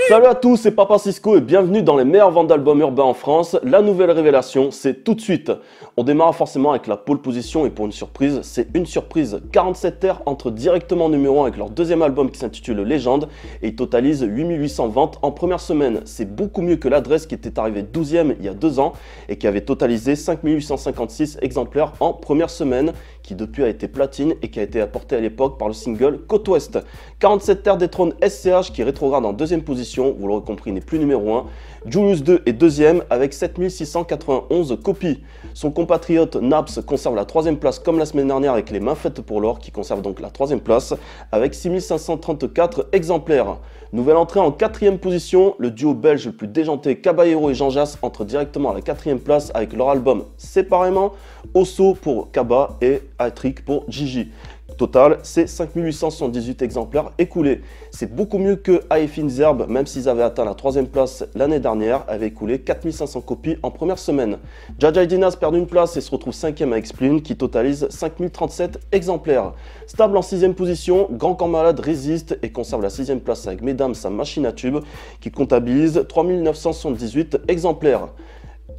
Salut à tous, c'est Papa Cisco et bienvenue dans les meilleures ventes d'albums urbains en France. La nouvelle révélation, c'est tout de suite. On démarre forcément avec la pole position et pour une surprise, c'est une surprise. 47 Terre entre directement numéro 1 avec leur deuxième album qui s'intitule Légende et ils totalisent 8800 ventes en première semaine. C'est beaucoup mieux que l'adresse qui était arrivée 12e il y a 2 ans et qui avait totalisé 5856 exemplaires en première semaine, qui depuis a été platine et qui a été apporté à l'époque par le single Côte Ouest. 47 Terre détrône SCH qui rétrograde en deuxième position, vous l'aurez compris, n'est plus numéro 1. Julius 2 est deuxième avec 7691 copies. Son compatriote Naps conserve la troisième place comme la semaine dernière avec les mains faites pour l'or qui conserve donc la troisième place avec 6534 exemplaires. Nouvelle entrée en quatrième position, le duo belge le plus déjanté Caballero et Jean Jass entrent directement à la quatrième place avec leur album séparément, Osso pour Kaba et Hattrick pour Gigi. Total, c'est 5878 exemplaires écoulés. C'est beaucoup mieux que Zerb, même s'ils avaient atteint la troisième place l'année dernière, avaient écoulé 4500 copies en première semaine. Jaja et Dinas perdent une place et se retrouvent 5e avec Spleen qui totalise 5037 exemplaires. Stable en 6e position, Grand Corps Malade résiste et conserve la 6e place avec Mesdames sa machine à tube qui comptabilise 3978 exemplaires.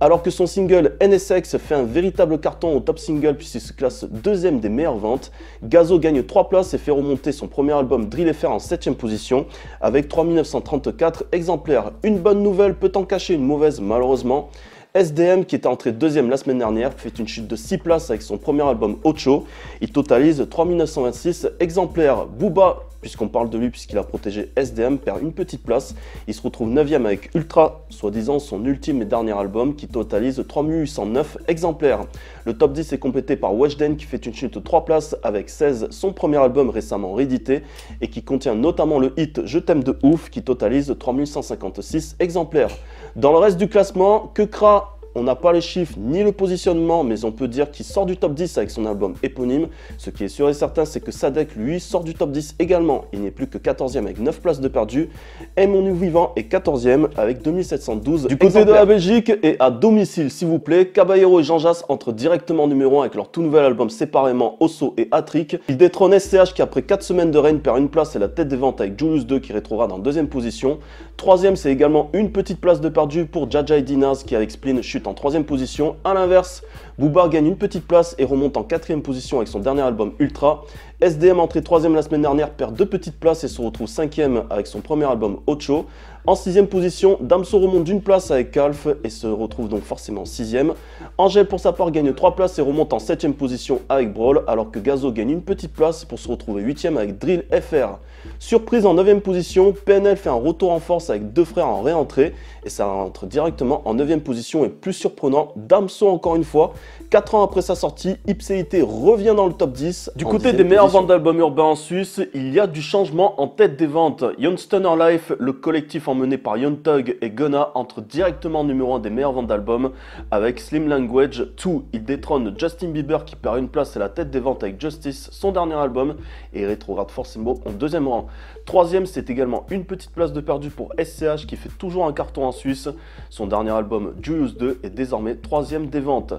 Alors que son single NSX fait un véritable carton au top single puisqu'il se classe 2e des meilleures ventes, Gazo gagne 3 places et fait remonter son premier album Drill FR en 7e position avec 3934 exemplaires. Une bonne nouvelle peut en cacher une mauvaise malheureusement. SDM qui était entré 2e la semaine dernière fait une chute de 6 places avec son premier album Ocho. Il totalise 3926 exemplaires. Booba, puisqu'on parle de lui puisqu'il a protégé SDM, perd une petite place. Il se retrouve 9e avec Ultra, soi-disant son ultime et dernier album qui totalise 3809 exemplaires. Le top 10 est complété par Weshden qui fait une chute de 3 places avec 16, son premier album récemment réédité et qui contient notamment le hit Je t'aime de ouf qui totalise 3156 exemplaires. Dans le reste du classement, Keukra, on n'a pas les chiffres ni le positionnement, mais on peut dire qu'il sort du top 10 avec son album éponyme. Ce qui est sûr et certain, c'est que Sadek, lui, sort du top 10 également. Il n'est plus que 14e avec 9 places de perdu. Et Mon Nous Vivant est 14e avec 2712 du côté de la Belgique et à domicile, s'il vous plaît. Caballero et Jean Jass entrent directement numéro 1 avec leur tout nouvel album séparément, Osso et Hattrick. Ils détrônent SCH qui après 4 semaines de règne perd une place et la tête des ventes avec Julius 2 qui rétrograde en 2e position. 3e, c'est également une petite place de perdu pour Jaja et Dinas qui avec Spleen chute en 3e position. A l'inverse, Booba gagne une petite place et remonte en 4e position avec son dernier album Ultra. SDM entré 3e la semaine dernière perd 2 petites places et se retrouve 5e avec son premier album Ocho. En 6e position, Damso remonte d'une place avec Calf et se retrouve donc forcément 6e. Angèle pour sa part gagne 3 places et remonte en 7e position avec Brawl, alors que Gazo gagne une petite place pour se retrouver 8e avec Drill FR. Surprise en 9e position, PNL fait un retour en force avec 2 frères en réentrée et ça rentre directement en 9e position et plus surprenant, Damso encore une fois. 4 ans après sa sortie, Ipséité revient dans le top 10. Du côté des meilleures ventes d'albums urbains en Suisse, il y a du changement en tête des ventes. Young Stunner Life, le collectif emmené par Young Thug et Gunna, entre directement numéro 1 des meilleures ventes d'albums avec Slim Language 2. Il détrône Justin Bieber qui perd une place à la tête des ventes avec Justice, son dernier album, et rétrograde forcément en 2e rang. 3e, c'est également une petite place de perdu pour SCH qui fait toujours un carton en Suisse. Son dernier album Julius 2 est désormais 3e des ventes.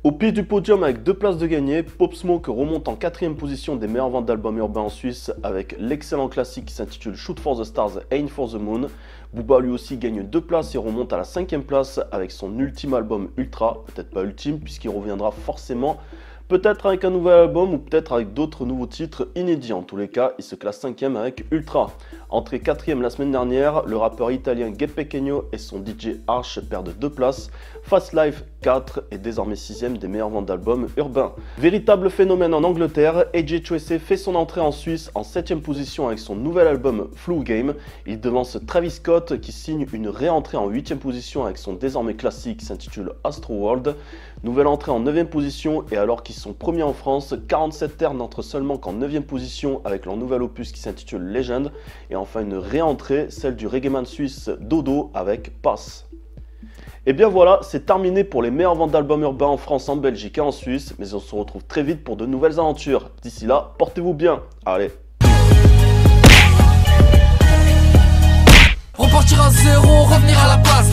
Au pied du podium avec 2 places de gagné, Pop Smoke remonte en 4e position des meilleures ventes d'albums urbains en Suisse avec l'excellent classique qui s'intitule Shoot for the Stars, Aim for the Moon. Booba lui aussi gagne 2 places et remonte à la 5e place avec son ultime album Ultra, peut-être pas ultime puisqu'il reviendra forcément peut-être avec un nouvel album ou peut-être avec d'autres nouveaux titres inédits. En tous les cas, il se classe 5e avec Ultra. Entré 4e la semaine dernière, le rappeur italien Gep Pequeno et son DJ Arch perdent 2 places. Fast Life 4 est désormais 6e des meilleures ventes d'albums urbains. Véritable phénomène en Angleterre, AJ Tracey fait son entrée en Suisse en 7e position avec son nouvel album Flu Game. Il devance Travis Scott qui signe une réentrée en 8e position avec son désormais classique qui s'intitule Astro World. Nouvelle entrée en 9e position et alors qu'ils sont premiers en France, 47 Terre n'entre seulement qu'en 9e position avec leur nouvel opus qui s'intitule Legend. Et enfin une réentrée, celle du reggaeman suisse Dodo avec Pass. Et bien voilà, c'est terminé pour les meilleures ventes d'albums urbains en France, en Belgique et en Suisse. Mais on se retrouve très vite pour de nouvelles aventures. D'ici là, portez-vous bien. Allez. Repartir à zéro, revenir à la base.